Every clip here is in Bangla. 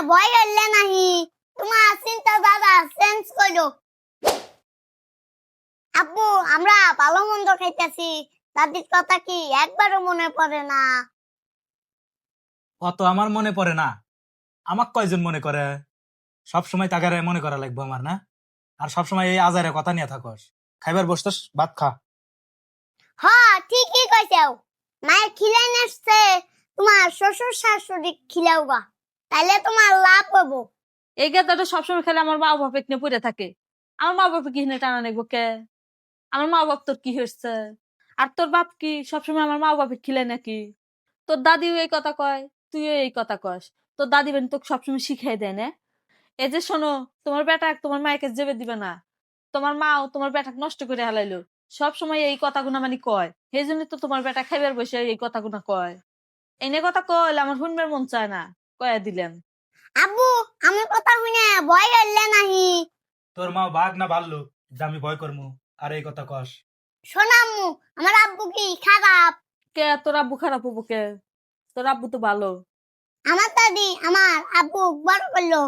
ভয় করলে নাহি, তোমার চিন্তা ধারা চেঞ্জ করো। আব্বু, আমরা ভালো মন্দ খাইতেছি, দাদির কথা কি একবারও মনে পড়ে না? অত আমার মনে পড়ে না, আমাক কয়জন মনে করে? সব সময় তাগারে মনে করা লাগবে আমার, না? আর সব সময় এই আজারে কথা নিয়ে থাকস। খাইবার বসতস, ভাত খা। হ, ঠিকই কইছাও। মায়ের খিলাই নেসছে, তোমার শ্বশুর শাশুড়ি খিলাও গা, তাইলে তোমার লাভ হবো। এই গেদাটা সবসময় খেলে আমার মা বাপেক নিয়ে পড়ে থাকে। আমার মা বাপে কি হিনে টানা নেবো কে? আমার মা বাপ তোর কি হয়েছে? আর তোর বাপ কি সবসময় আমার মা বাপে খিলে নাকি? তোর দাদিও এই কথা কয়, তুইও এই কথা কস। তোর দাদি বেন তোকে সবসময় শিখাই দেয় না? এই যে শোনো, তোমার বেটা তোমার মায়ের যেবে দিবে না। তোমার মাও তোমার বেটাকে নষ্ট করে হালাইলো। সব সময় এই কথাগুনা মানে কয়, সেই জন্য তো তোমার বেটা খাইবার বসে এই কথাগুনা কয়। এনে কথা কইলে আমার শুনবার মন চায় না, কয়া দিলেন। আব্বু, আমার কথা শুনে ভয় করলে নাহি? তোর মা বাঘ না ভাল্লু যে আমি ভয় করমু আর এই কথা কস? শোনাম্মু, আমার আব্বু কি খারাপ? কে তোর আব্বু খারাপ হবো কে? তোর আব্বু তো ভালো। আমার দাদি আমার আব্বু বড় করলো,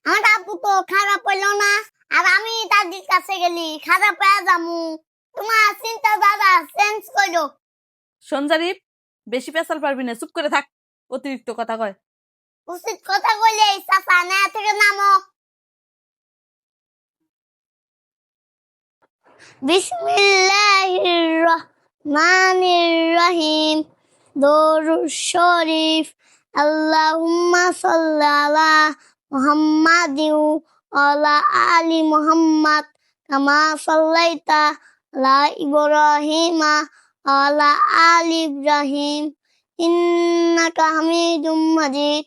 আমার আব্বু তো খারাপ হইলো না, আর আমি দাদির কাছে গেলি খারাপ হয়ে যামু। তোমার চিন্তা ধারা চেঞ্জ করো। সঞ্জারিপ, বেশি পেশাল পারবি না, চুপ করে থাক। অতিরিক্ত কথা কয়। উচিত কথা কইলে চাচা না থেকে নামো। বিসমিল্লাহির রহমানির রহিম। দরুদ শরীফ। আল্লাহুম্মা সাল্লি আলা মুহাম্মাদিন ওয়া আলা আলি মুহাম্মাদ কামা সাল্লাইতা আলা ইব্রাহিমা ওয়া আলা আলি ইব্রাহিম ইন্নাকা হামিদুম মাজিদ।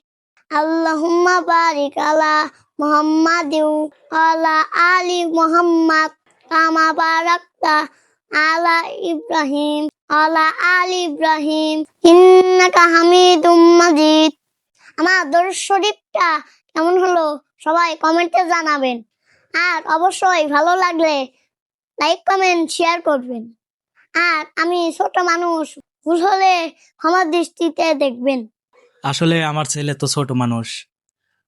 আল্লাহুম্মা বারিক আলা মুহাম্মাদিন ওয়া আলা আলি মুহাম্মাদ কামা বারাকতা আলা ইব্রাহিম আলা আলি ইব্রাহিম ইন্নাকা হামিদুম মাজিদ। আমার দরুদ শরীফটা কেমন হলো সবাই কমেন্টে জানাবেন, আর অবশ্যই ভালো লাগলে লাইক কমেন্ট শেয়ার করবেন। আর আমি ছোট মানুষ, ভুল হলে ক্ষমার দৃষ্টিতে দেখবেন। আসলে আমার ছেলে তো ছোট মানুষ,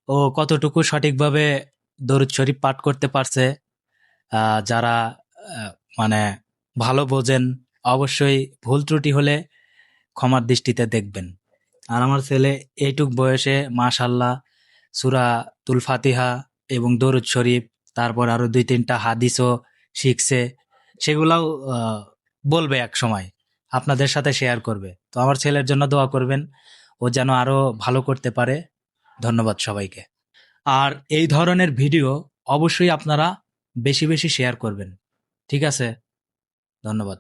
ও কতটুকু সঠিকভাবে দরুদ শরীফ পাঠ করতে পারছে, যারা মানে ভালো বোঝেন অবশ্যই ভুল ত্রুটি হলে ক্ষমার দৃষ্টিতে দেখবেন। আর আমার ছেলে এইটুক বয়সে মাশাল্লাহ সূরা তুল ফাতিহা এবং দরুদ শরীফ, তারপর আরো 2-3টা হাদিসও শিখছে, সেগুলাও বলবে এক সময়, আপনাদের সাথে শেয়ার করবে। তো আমার ছেলের জন্য দোয়া করবেন, ও যেন আরো ভালো করতে পারে। ধন্যবাদ সবাইকে। আর এই ধরনের ভিডিও অবশ্যই আপনারা বেশি বেশি শেয়ার করবেন, ঠিক আছে? ধন্যবাদ।